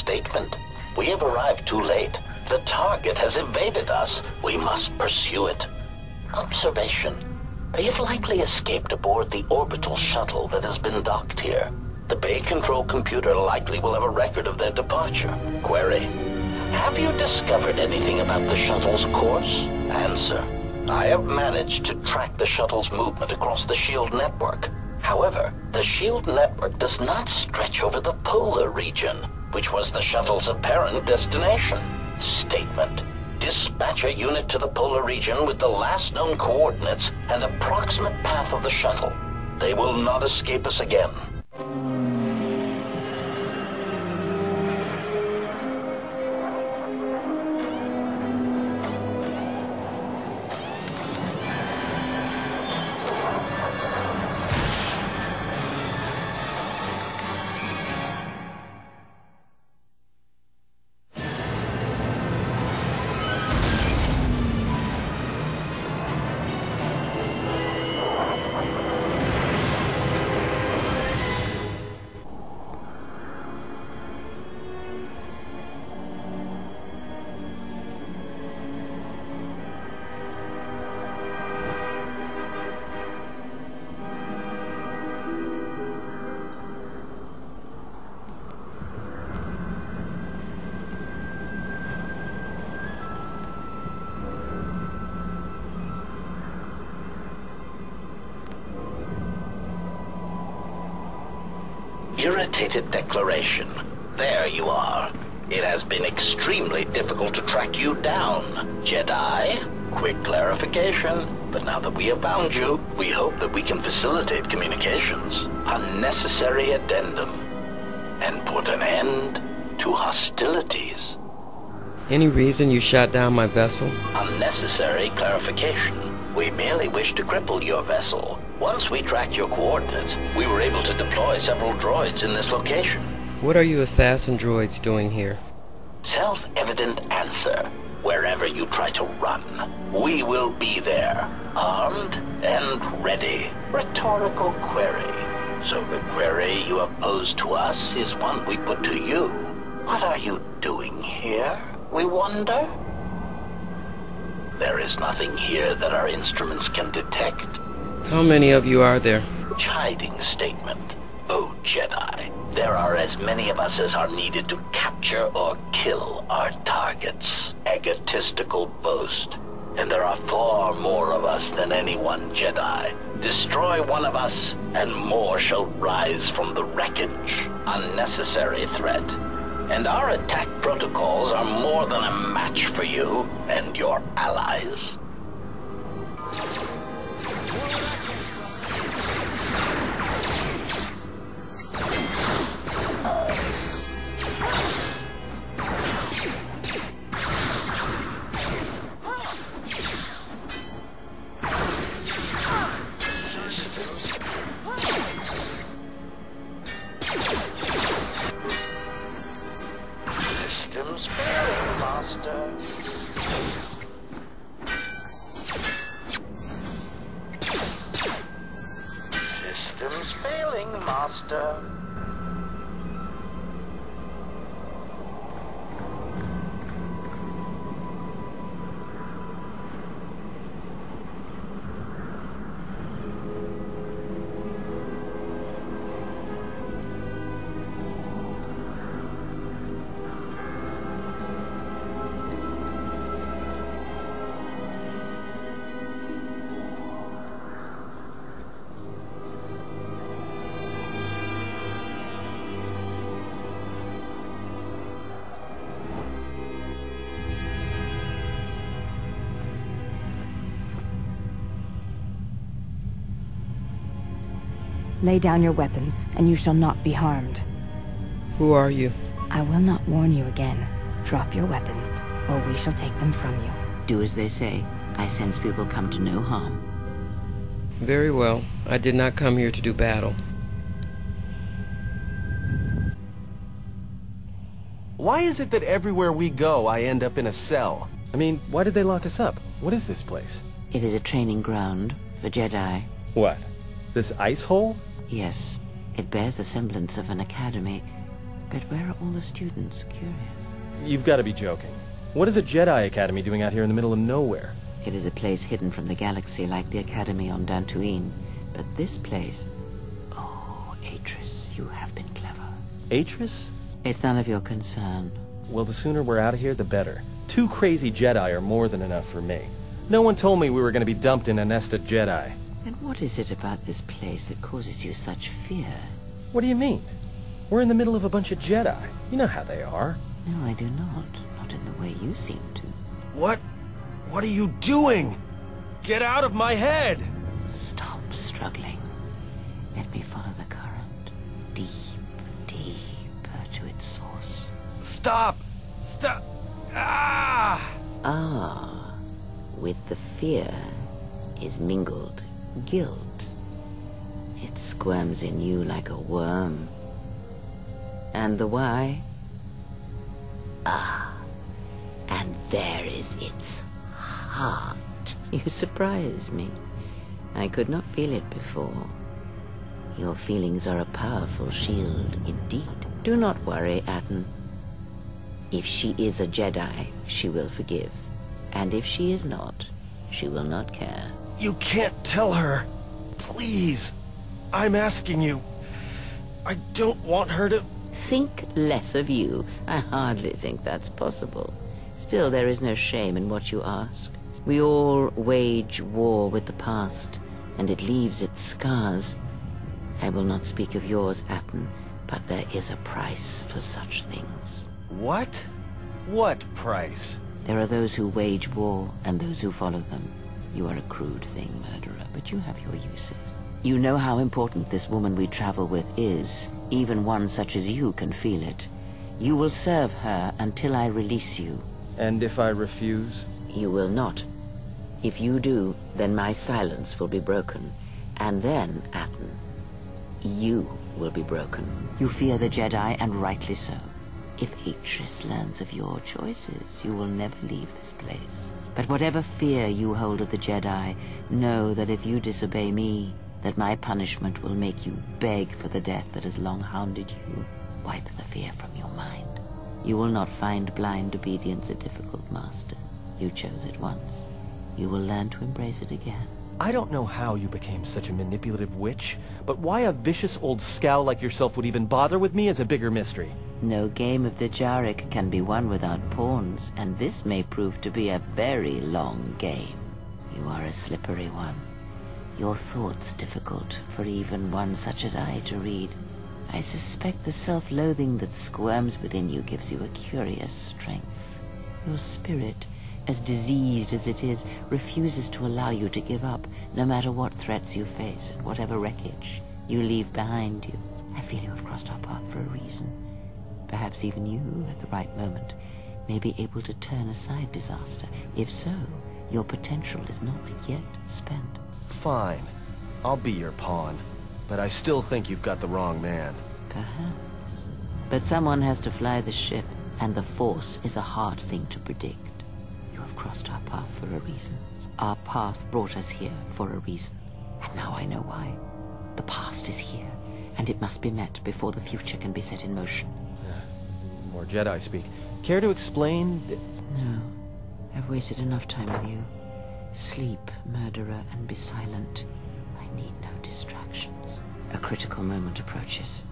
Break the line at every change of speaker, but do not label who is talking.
statement. We have arrived too late. The target has evaded us. We must pursue it. Observation. You've likely escaped aboard the orbital shuttle that has been docked here. The Bay Control computer likely will have a record of their departure. Query. Have you discovered anything about the shuttle's course? Answer. I have managed to track the shuttle's movement across the shield network. However, the shield network does not stretch over the polar region, which was the shuttle's apparent destination. Statement. Dispatch a unit to the polar region with the last known coordinates and approximate path of the shuttle. They will not escape us again. Irritated declaration. There you are. It has been extremely difficult to track you down, Jedi. Quick clarification. But now that we have found you, we hope that we can facilitate communications. Unnecessary addendum. And put an end to hostilities.
Any reason you shot down my vessel?
Unnecessary clarification. We merely wish to cripple your vessel. Once we tracked your coordinates, we were able to deploy several droids in this location.
What are you assassin droids doing here?
Self-evident answer. Wherever you try to run, we will be there, armed and ready. Rhetorical query. So the query you have posed to us is one we put to you. What are you doing here, we wonder? There is nothing here that our instruments can detect.
How many of you are there?
Chiding statement. Oh, Jedi, there are as many of us as are needed to capture or kill our targets. Egotistical boast. And there are far more of us than any one Jedi. Destroy one of us, and more shall rise from the wreckage. Unnecessary threat. And our attack protocols are more than a match for you and your allies. Systems failing, Master. Systems failing, Master.
Lay down your weapons, and you shall not be harmed.
Who are you?
I will not warn you again. Drop your weapons, or we shall take them from you.
Do as they say. I sense we will come to no harm.
Very well. I did not come here to do battle.
Why is it that everywhere we go, I end up in a cell? I mean, why did they lock us up? What is this place?
It is a training ground for Jedi.
What? This ice hole?
Yes, it bears the semblance of an academy, But where are all the students? Curious.
You've got to be joking. What is a Jedi Academy doing out here in the middle of nowhere?
It is a place hidden from the galaxy like the Academy on Dantooine. But this place... Oh, Atris, you have been clever.
Atris?
It's none of your concern.
Well, the sooner we're out of here, the better. 2 crazy Jedi are more than enough for me. No one told me we were going to be dumped in a nest of Jedi.
And what is it about this place that causes you such fear?
What do you mean? We're in the middle of a bunch of Jedi. You know how they are.
No, I do not. Not in the way you seem to.
What? What are you doing? Get out of my head!
Stop struggling. Let me follow the current. Deep, deeper to its source.
Stop! Stop! Ah!
Ah, with the fear is mingled guilt. It squirms in you like a worm. And the why? Ah, and there is its heart. You surprise me. I could not feel it before. Your feelings are a powerful shield indeed. Do not worry, Atten. If she is a Jedi, she will forgive. And if she is not, she will not care.
You can't tell her. Please. I'm asking you. I don't want her to...
Think less of you. I hardly think that's possible. Still, there is no shame in what you ask. We all wage war with the past, and it leaves its scars. I will not speak of yours, Atten, but there is a price for such things.
What? What price?
There are those who wage war, and those who follow them. You are a crude thing, murderer, but you have your uses. You know how important this woman we travel with is. Even one such as you can feel it. You will serve her until I release you.
And if I refuse?
You will not. If you do, then my silence will be broken. And then, Atten, you will be broken. You fear the Jedi, and rightly so. If Atris learns of your choices, you will never leave this place. But whatever fear you hold of the Jedi, know that if you disobey me, that my punishment will make you beg for the death that has long hounded you. Wipe the fear from your mind. You will not find blind obedience a difficult master. You chose it once. You will learn to embrace it again.
I don't know how you became such a manipulative witch, but why a vicious old scowl like yourself would even bother with me is a bigger mystery.
No game of Dejaric can be won without pawns, and this may prove to be a very long game. You are a slippery one. Your thoughts difficult for even one such as I to read. I suspect the self-loathing that squirms within you gives you a curious strength. Your spirit, as diseased as it is, refuses to allow you to give up, no matter what threats you face and whatever wreckage you leave behind you. I feel you have crossed our path for a reason. Perhaps even you, at the right moment, may be able to turn aside disaster. If so, your potential is not yet spent.
Fine. I'll be your pawn. But I still think you've got the wrong man.
Perhaps. But someone has to fly the ship, and the Force is a hard thing to predict. You have crossed our path for a reason. Our path brought us here for a reason. And now I know why. The past is here, and it must be met before the future can be set in motion.
More Jedi speak. Care to explain?
No. I've wasted enough time with you. Sleep, murderer, and be silent. I need no distractions. A critical moment approaches.